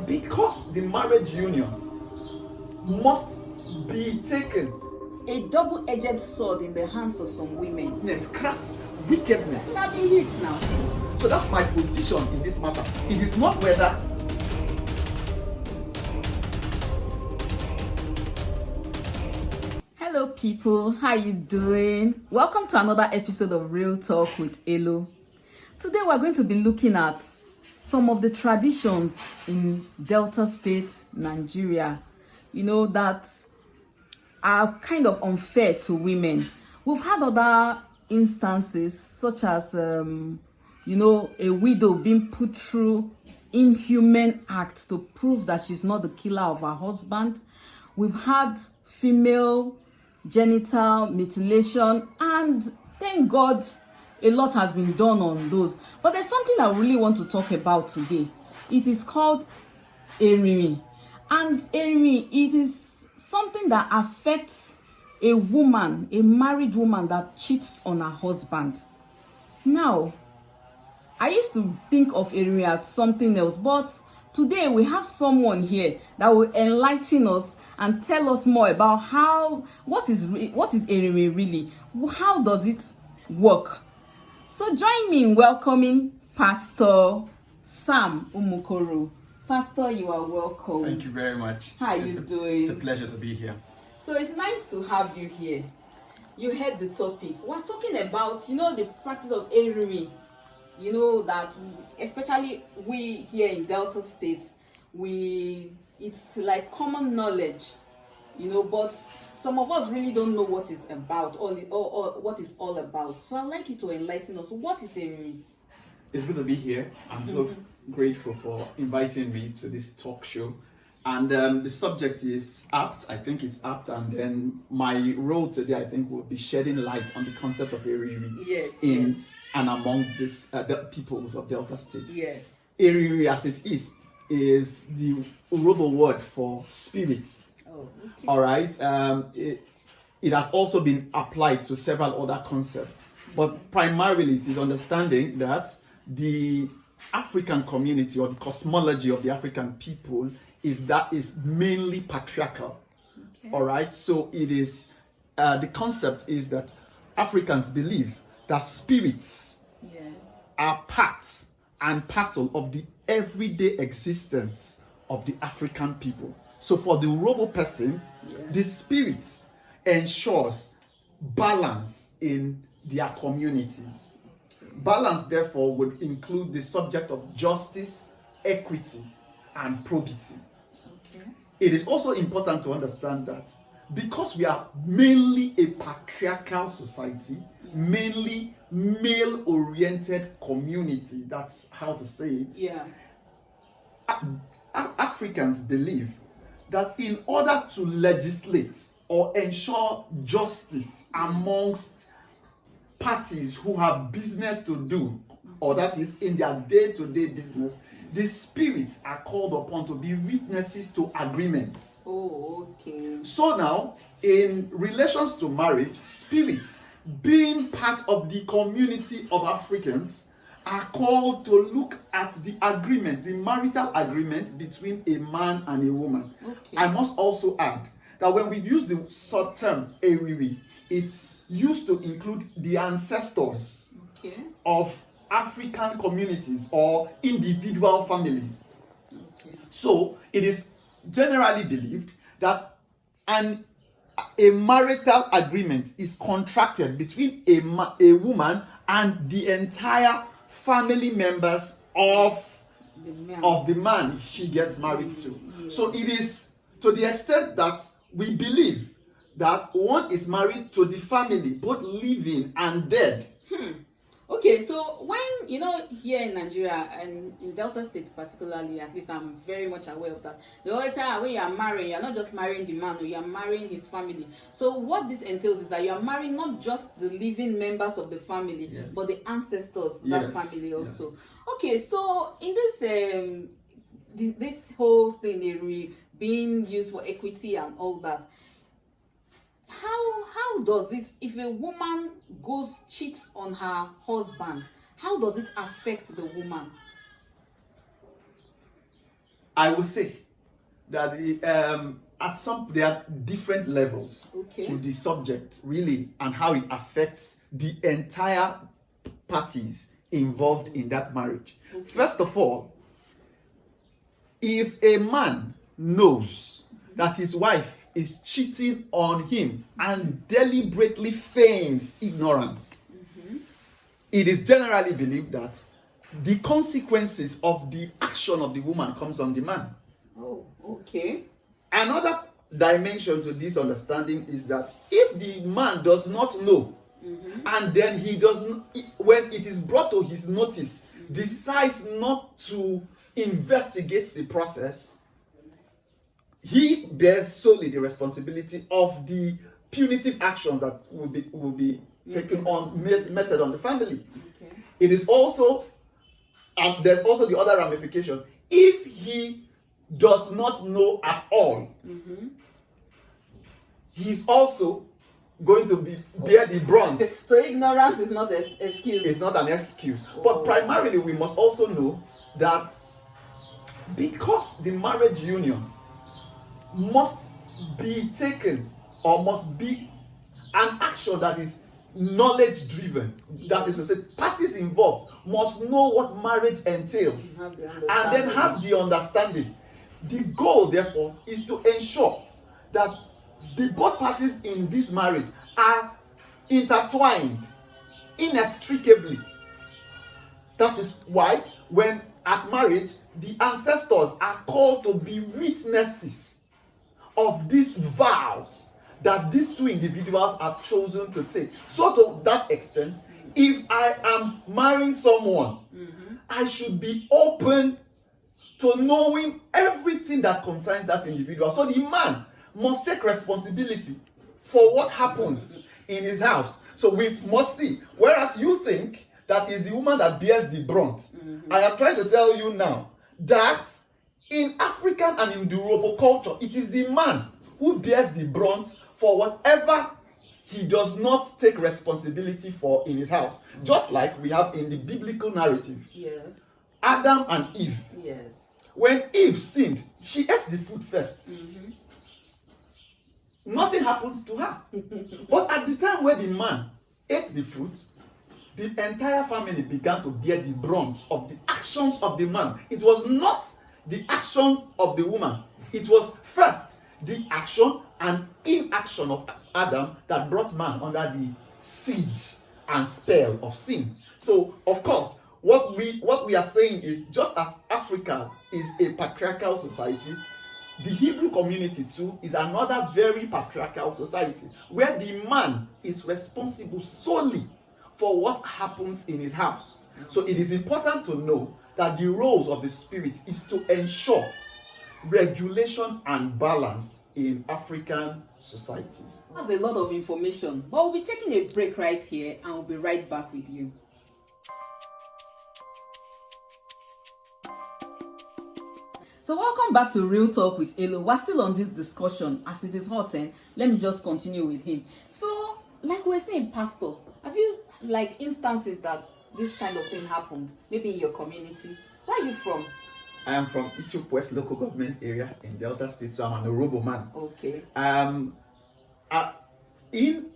because the marriage union must be taken. A double-edged sword in the hands of some women. Crass wickedness. That be it now. So that's my position in this matter. It is not whether Hello people, how you doing? Welcome to another episode of Real Talk with Elo. Today we're going to be looking at some of the traditions in Delta State, Nigeria, that are kind of unfair to women. We've had other instances such as, a widow being put through inhuman acts to prove that she's not the killer of her husband. We've had female genital mutilation, and thank God a lot has been done on those. But there's something I really want to talk about today. It is called Erinmi. And Erinmi, it is something that affects a woman, a married woman that cheats on her husband. Now, I used to think of Erinmi as something else, but today we have someone here that will enlighten us and tell us more about what is Erinmi really? How does it work? So join me in welcoming Pastor Sam Umukoro. Pastor, you are welcome. Thank you very much. How are you doing? It's a pleasure to be here. So it's nice to have you here. You heard the topic. We're talking about, the practice of Erinmi. That especially we here in Delta State, it's like common knowledge, but some of us really don't know what it's about or what it's all about. So I'd like you to enlighten us. What is Erinmi? It's good to be here. I'm so grateful for inviting me to this talk show. And the subject is apt. I think it's apt. And then my role today, I think, will be shedding light on the concept of Erinmi. Yes. And among the peoples of Delta State. Yes. Erinmi, as it is the Urhobo word for spirits. Oh, okay. All right. It has also been applied to several other concepts, but primarily it is understanding that the African community or the cosmology of the African people is mainly patriarchal. Okay. All right. So it is the concept is that Africans believe that spirits are part and parcel of the everyday existence of the African people. So for the Urhobo person, the spirit ensures balance in their communities. Okay. Balance, therefore, would include the subject of justice, equity, and probity. Okay. It is also important to understand that because we are mainly a patriarchal society, mainly male-oriented community, that's how to say it. Yeah. Africans believe that in order to legislate or ensure justice amongst parties who have business to do, or that is in their day-to-day business, the spirits are called upon to be witnesses to agreements. Oh, okay. So now, in relations to marriage, spirits, being part of the community of Africans, are called to look at the agreement, the marital agreement between a man and a woman. Okay. I must also add that when we use the short term Erinmi, it's used to include the ancestors of African communities or individual families. Okay. So it is generally believed that a marital agreement is contracted between a woman and the entire family members of the man she gets married to. Yeah. So it is to the extent that we believe that one is married to the family, both living and dead. Okay, so when, here in Nigeria and in Delta State particularly, at least I'm very much aware of that, they always say when you are marrying, you're not just marrying the man, you are marrying his family. So what this entails is that you are marrying not just the living members of the family, but the ancestors of that family also. Yes. Okay, so in this whole thing being used for equity and all that, how does it, if a woman cheats on her husband, how does it affect the woman? I will say that there are different levels to the subject, really, and how it affects the entire parties involved in that marriage. First of all, if a man knows that his wife is cheating on him and deliberately feigns ignorance, it is generally believed that the consequences of the action of the woman comes on the man. Oh, okay. Another dimension to this understanding is that if the man does not know, and then he doesn't, when it is brought to his notice, decides not to investigate the process, he bears solely the responsibility of the punitive action that will be taken on, meted on the family. Okay. It is also, and there's also the other ramification. If he does not know at all, he's also going to bear the brunt. So ignorance is not an excuse. It's not an excuse. But primarily, we must also know that because the marriage union must be taken, or must be an action that is knowledge driven, that is to say, parties involved must know what marriage entails and then have the understanding. The goal, therefore, is to ensure that the both parties in this marriage are intertwined inextricably. That is why when at marriage, the ancestors are called to be witnesses of these vows that these two individuals have chosen to take. So to that extent, if I am marrying someone, I should be open to knowing everything that concerns that individual. So the man must take responsibility for what happens in his house. So we must see. Whereas you think that is the woman that bears the brunt, I am trying to tell you now that in African and in the Yoruba culture, it is the man who bears the brunt for whatever he does not take responsibility for in his house. Just like we have in the biblical narrative. Yes. Adam and Eve. Yes. When Eve sinned, she ate the fruit first. Nothing happened to her. But at the time where the man ate the fruit, the entire family began to bear the brunt of the actions of the man. It was not the actions of the woman. It was first the action and inaction of Adam that brought man under the siege and spell of sin. So, of course, what we are saying is, just as Africa is a patriarchal society, the Hebrew community too is another very patriarchal society, where the man is responsible solely for what happens in his house. So it is important to know that the roles of the spirit is to ensure regulation and balance in African societies. That's a lot of information, but we'll be taking a break right here and we'll be right back with you. So welcome back to Real Talk with Elo. We're still on this discussion as it is hot, and let me just continue with him. So, like we're saying, Pastor, have you like instances that this kind of thing happened, maybe in your community? Where are you from? I am from Ethiope West local government area in Delta State, so I'm an Urobo man. Okay. In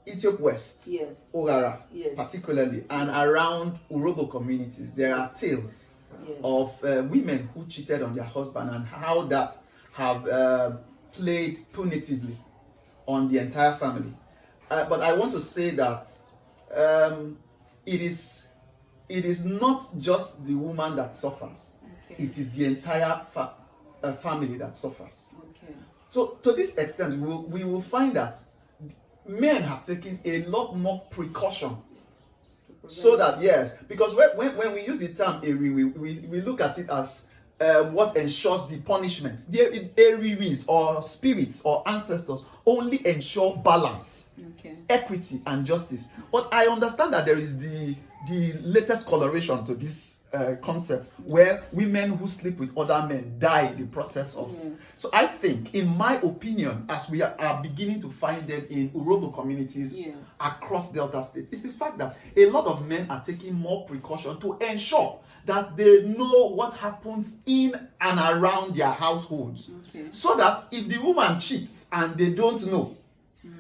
Ethiope West, Yes. Ogara, Yes. particularly, and around Urobo communities, there are tales Yes. of women who cheated on their husband and how that have played punitively on the entire family. But I want to say that it is not just the woman that suffers. Okay. It is the entire family that suffers. Okay. So to this extent, we will find that men have taken a lot more precaution. So that, yes, because when we use the term Eri, we look at it as what ensures the punishment. The Eris or spirits or ancestors only ensure balance, Okay. equity, and justice. But I understand that there is the latest coloration to this concept where women who sleep with other men die in the process of. Yes. So I think, in my opinion, as we are beginning to find them in Urobo communities Yes. across Delta State, is the fact that a lot of men are taking more precaution to ensure that they know what happens in and around their households. Okay. So that if the woman cheats and they don't know,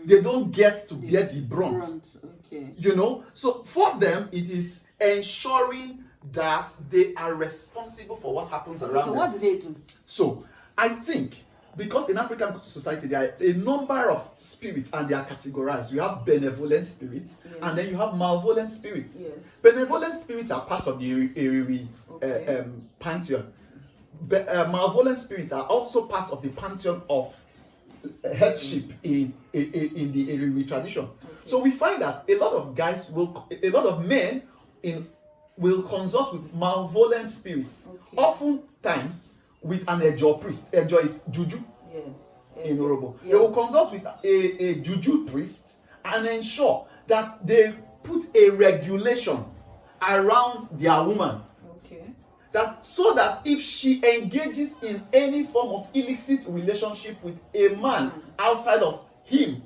they don't get to bear the brunt. Okay. You know, so for them, it is ensuring that they are responsible for what happens around So them. what do they do? So I think because in African society there are a number of spirits and they are categorized. You have benevolent spirits and then you have malevolent spirits. Yes. Benevolent spirits are part of the Eriri pantheon. Malevolent spirits are also part of the pantheon of headship in the Eriri tradition. Okay. So we find that a lot of men will consult with malevolent spirits. Okay. Oftentimes with an Ejo priest. Ejo is juju Yes. in Orobo. Yes. They will consult with a juju priest and ensure that they put a regulation around their woman. Okay. So that if she engages in any form of illicit relationship with a man outside of him,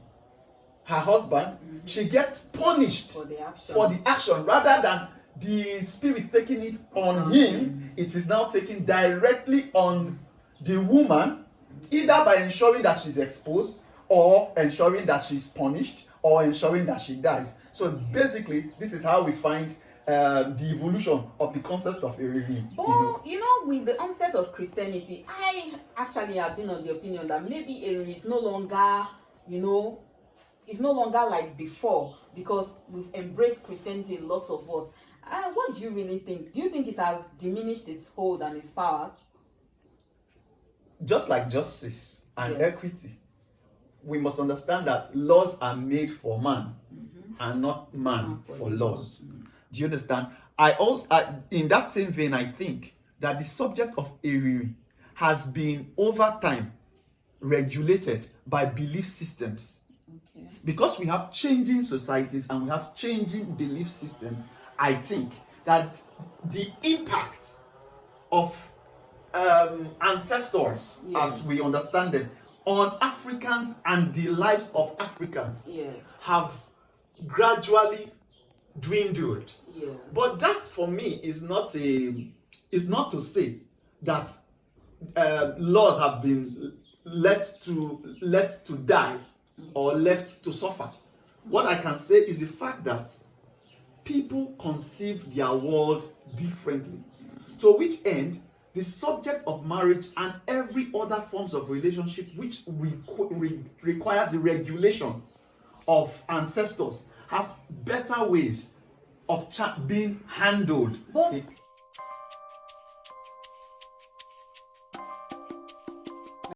her husband, she gets punished For the action. for the action rather than the spirit taking it on him. It is now taken directly on the woman, either by ensuring that she's exposed or ensuring that she's punished or ensuring that she dies. So basically, this is how we find the evolution of the concept of Eriri. But with the onset of Christianity, I actually have been of the opinion that maybe Eriri is no longer, it's no longer like before because we've embraced Christianity, lots of us. What do you really think? Do you think it has diminished its hold and its powers? Just like justice and Yes. equity, we must understand that laws are made for man and not man for laws. Do you understand? In that same vein, I think that the subject of Eriri has been over time regulated by belief systems. Okay. Because we have changing societies and we have changing belief systems, I think that the impact of ancestors, as we understand them, on Africans and the lives of Africans Yes. have gradually dwindled. Yeah. But that for me is not to say that laws have been left to die or left to suffer. What I can say is the fact that people conceive their world differently. To which end, the subject of marriage and every other forms of relationship which requires the regulation of ancestors have better ways of being handled. But